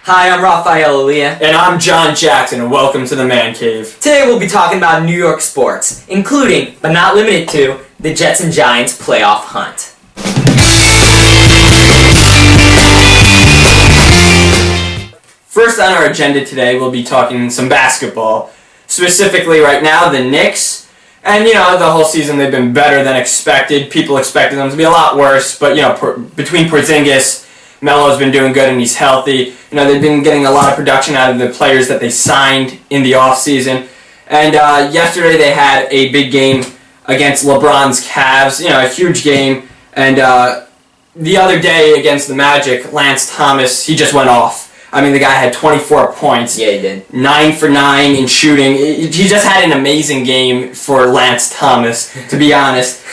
Hi, I'm Raphael Aaliyah. And I'm John Jackson, and welcome to the Mancave. Today we'll be talking about New York sports, including, but not limited to, the Jets and Giants playoff hunt. First on our agenda today, we'll be talking some basketball. Specifically right now, the Knicks. And, the whole season they've been better than expected. People expected them to be a lot worse, but, between Porzingis, Melo's been doing good and he's healthy. They've been getting a lot of production out of the players that they signed in the offseason. And yesterday they had a big game against LeBron's Cavs, a huge game. And the other day against the Magic, Lance Thomas, he just went off. The guy had 24 points. Yeah, he did. 9 for 9 in shooting. He just had an amazing game for Lance Thomas, to be honest.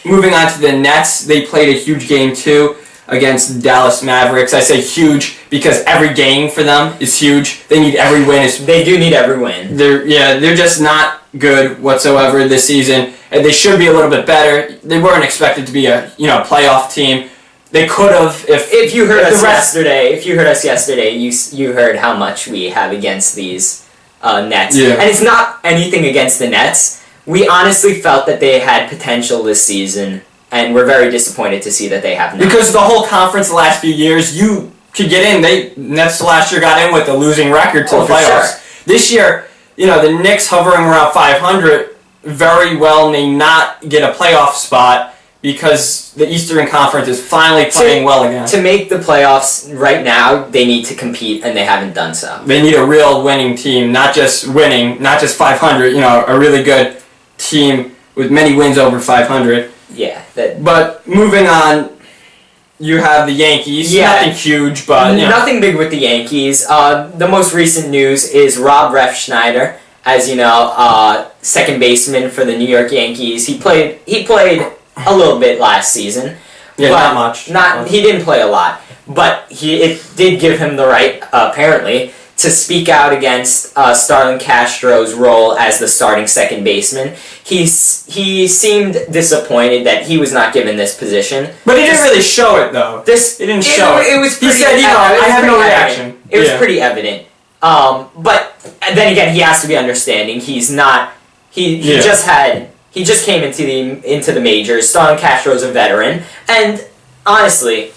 Moving on to the Nets, they played a huge game too against the Dallas Mavericks. I say huge because every game for them is huge. They need every win. They do need every win. They're just not good whatsoever this season. And they should be a little bit better. They weren't expected to be a playoff team. They could have if you heard us yesterday. If you heard us yesterday, you heard how much we have against these Nets. Yeah. And it's not anything against the Nets. We honestly felt that they had potential this season, and we're very disappointed to see that they have not. Because the whole conference the last few years, you could get in. Nets last year got in with a losing record to the playoffs. Sure. This year, the Knicks hovering around 500 very well may not get a playoff spot because the Eastern Conference is finally playing well again. To make the playoffs right now, they need to compete, and they haven't done so. They need a real winning team, not just winning, not just 500, a really good team with many wins over 500. Yeah. But moving on, you have the Yankees. Yeah. Nothing huge, but nothing big with the Yankees. The most recent news is Rob Refsnyder, as you know, second baseman for the New York Yankees. He played a little bit last season. Yeah, not much. He didn't play a lot, but it did give him the right, apparently, to speak out against Starlin Castro's role as the starting second baseman. He seemed disappointed that he was not given this position. But he didn't really show it, though. He didn't show it. It was pretty he said, I have no reaction. It was pretty evident. But then again, he has to be understanding. He's not. He just came into the majors. Starlin Castro's a veteran, and honestly,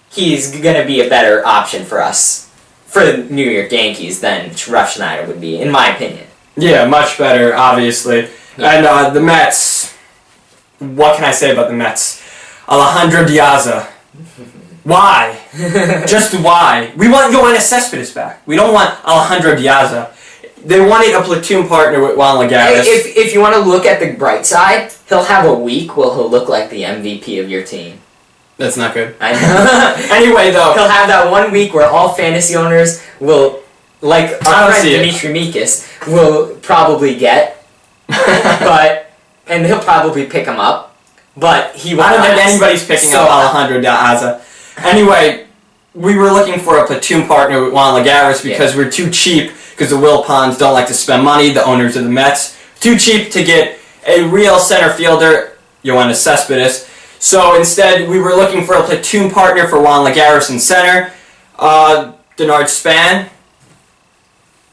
he's gonna be a better option for us, for the New York Yankees, than Refsnyder would be, in my opinion. Yeah, much better, obviously. Yeah. And the Mets. What can I say about the Mets? Alejandro Diaz. Why? Just why? We want Yoenis Cespedes back. We don't want Alejandro Diaz. They wanted a platoon partner with Juan Lagares. If you want to look at the bright side, he'll have a week where he'll look like the MVP of your team. That's not good. I know. Anyway, though. He'll have that 1 week where all fantasy owners will, like our friend Dimitri Mikas, will probably get. And he'll probably pick him up. But he won't. I don't think anybody's picking up Alejandro Diaz. Anyway, we were looking for a platoon partner with Juan Lagares because we're too cheap. Because the Wilpons don't like to spend money, the owners of the Mets. Too cheap to get a real center fielder, Yoenis Cespedes. So instead, we were looking for a platoon partner for Juan Lagares in center. Denard Span.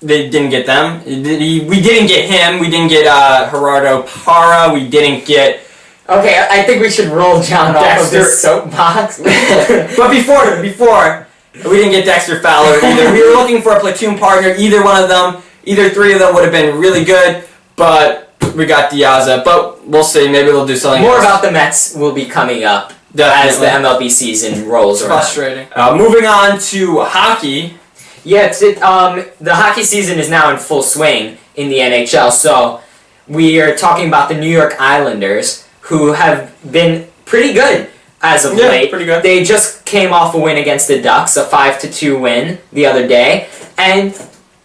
They didn't get them. We didn't get him. We didn't get Gerardo Parra. We didn't get... Okay, I think we should roll John off of this soapbox. But before... We didn't get Dexter Fowler either. We were looking for a platoon partner. Either one of them, either three of them would have been really good, but we got Diaz. But we'll see. Maybe they'll do something More else. about the Mets will be coming up as the MLB season rolls around. Frustrating. Moving on to hockey. Yeah, the hockey season is now in full swing in the NHL. So we are talking about the New York Islanders, who have been pretty good as of late. Pretty good. They just came off a win against the Ducks, a 5-2 win the other day, and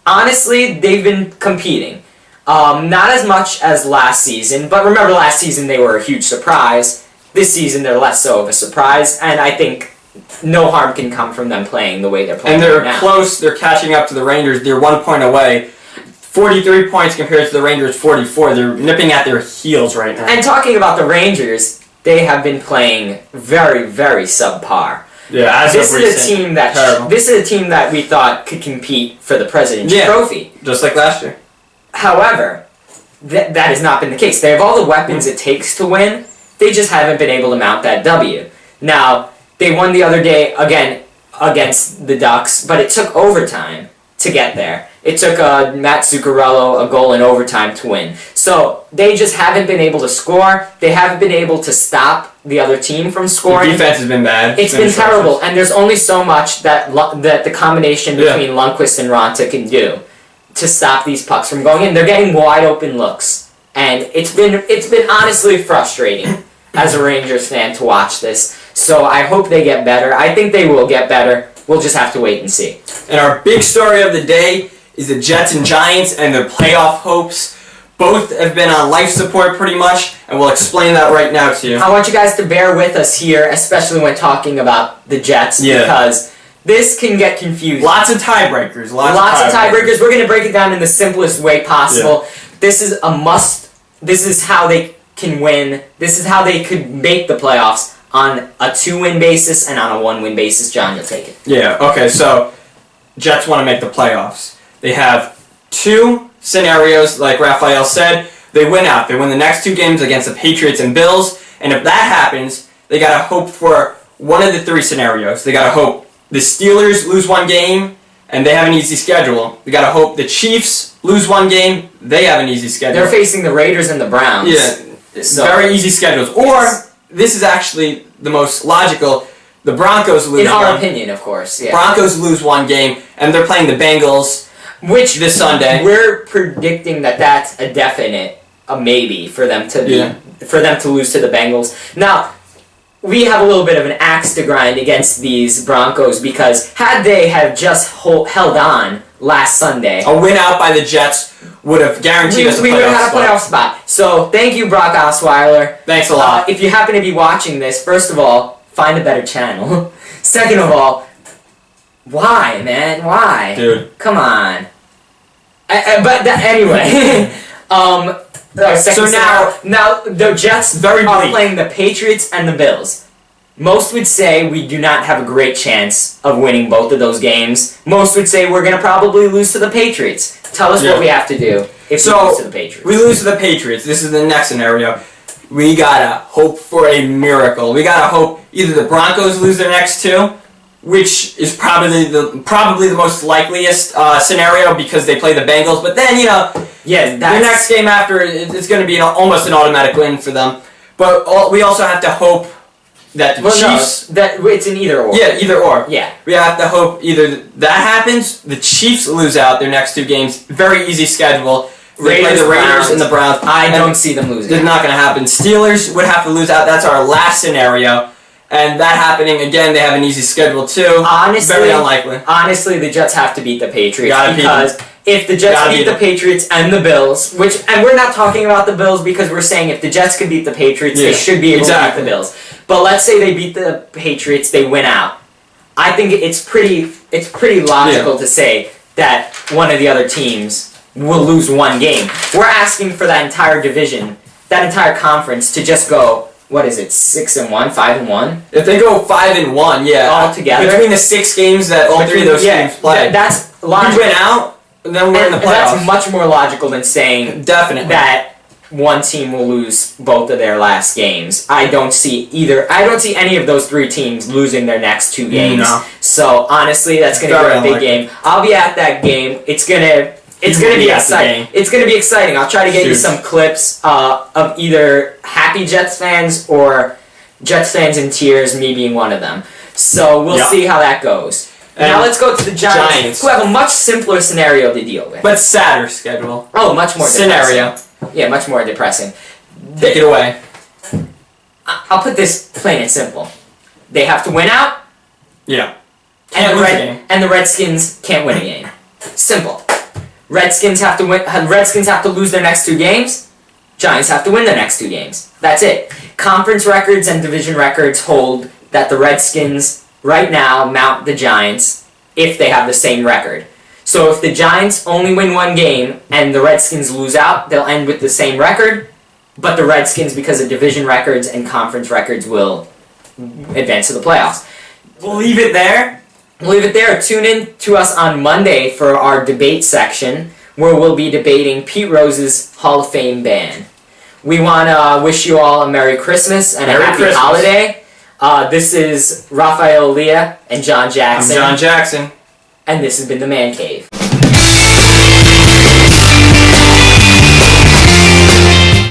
honestly, they've been competing. Not as much as last season, but remember last season they were a huge surprise. This season they're less so of a surprise, and I think no harm can come from them playing the way they're playing. And they're right now. close. They're catching up to the Rangers. They're 1 point away. 43 points compared to the Rangers' 44. They're nipping at their heels right now. And talking about the Rangers, they have been playing very, very subpar. Yeah, as this of is recent, a team that terrible. this is a team that we thought could compete for the President's Trophy. Just like last year. However, that has not been the case. They have all the weapons it takes to win. They just haven't been able to mount that W. Now, they won the other day again against the Ducks, but it took overtime to get there. It took Matt Zuccarello a goal in overtime to win. So they just haven't been able to score. They haven't been able to stop the other team from scoring. The defense has been bad. It's been terrible, and there's only so much that the combination between Lundqvist and Ronta can do to stop these pucks from going in. They're getting wide open looks, and it's been honestly frustrating as a Rangers fan to watch this. So I hope they get better. I think they will get better. We'll just have to wait and see. And our big story of the day is the Jets and Giants and their playoff hopes. Both have been on life support pretty much, and we'll explain that right now to you. I want you guys to bear with us here, especially when talking about the Jets, because this can get confusing. Lots of tiebreakers. Lots of tiebreakers. We're going to break it down in the simplest way possible. Yeah. This is a must. This is how they can win. This is how they could make the playoffs on a 2-win basis and on a 1-win basis. John, you'll take it. Yeah, okay, so Jets want to make the playoffs. They have 2 scenarios, like Raphael said. They win out. They win the next 2 games against the Patriots and Bills, and if that happens, they got to hope for one of the 3 scenarios. They got to hope the Steelers lose 1 game, and they have an easy schedule. They got to hope the Chiefs lose 1 game, they have an easy schedule. They're facing the Raiders and the Browns. Yeah, very easy schedules. Or, this is actually the most logical, the Broncos lose 1. In our opinion, of course, yeah. Broncos lose 1 game, and they're playing the Bengals this Sunday. We're predicting that that's a definite, a maybe for them to lose to the Bengals. Now, we have a little bit of an axe to grind against these Broncos because had they have just held on last Sunday, a win out by the Jets would have guaranteed us a playoff spot. We would have had a playoff spot. So thank you, Brock Osweiler. Thanks a lot. If you happen to be watching this, first of all, find a better channel. Second of all, why, man? Why? Dude. Come on. Anyway. So now the Jets are playing the Patriots and the Bills. Most would say we do not have a great chance of winning both of those games. Most would say we're going to probably lose to the Patriots. Tell us what we have to do if we lose to the Patriots. We lose to the Patriots. This is the next scenario. We got to hope for a miracle. We got to hope either the Broncos lose their next 2, which is probably the most likeliest scenario because they play the Bengals. But then, the next game after, it's going to be almost an automatic win for them. But we also have to hope that the Chiefs... it's an either or. Yeah, either or. Yeah. We have to hope either that happens, the Chiefs lose out their next 2 games. Very easy schedule. They play the Raiders and the Browns. I don't see them losing. It's not going to happen. Steelers would have to lose out. That's our last scenario. And that happening, again, they have an easy schedule too. Honestly, very unlikely. Honestly, the Jets have to beat the Patriots because if the Jets beat the Patriots and the Bills, and we're not talking about the Bills because we're saying if the Jets could beat the Patriots, they should be able to beat the Bills. But let's say they beat the Patriots, they win out. I think it's pretty logical to say that one of the other teams will lose 1 game. We're asking for that entire division, that entire conference to just go. What is it? 6-1, 5-1. If they go 5-1, yeah, all together between the 6 games that all 3 of those teams play, that's logical. We win out, and then we're in the playoffs. That's much more logical than saying that one team will lose both of their last games. I don't see any of those 3 teams losing their next 2 games. No. So honestly, that's going to be a big game. I'll be at that game. It's going to be exciting. It's going to be exciting. I'll try to get you some clips of either happy Jets fans or Jets fans in tears, me being one of them. So we'll see how that goes. And now let's go to the Giants, who have a much simpler scenario to deal with. But sadder schedule. Oh, much more scenario. Depressing. Yeah, much more depressing. Take it away. I'll put this plain and simple. They have to win out. Yeah. And the Redskins can't win a game. Simple. Redskins have to win. Redskins have to lose their next 2 games. Giants have to win their next 2 games. That's it. Conference records and division records hold that the Redskins right now mount the Giants if they have the same record. So if the Giants only win 1 game and the Redskins lose out, they'll end with the same record. But the Redskins, because of division records and conference records, will advance to the playoffs. We'll leave it there. We'll leave it there. Tune in to us on Monday for our debate section, where we'll be debating Pete Rose's Hall of Fame ban. We want to wish you all a Merry Christmas and a Happy Holiday. This is Raphael Leah and John Jackson. I'm John Jackson. And this has been the Man Cave.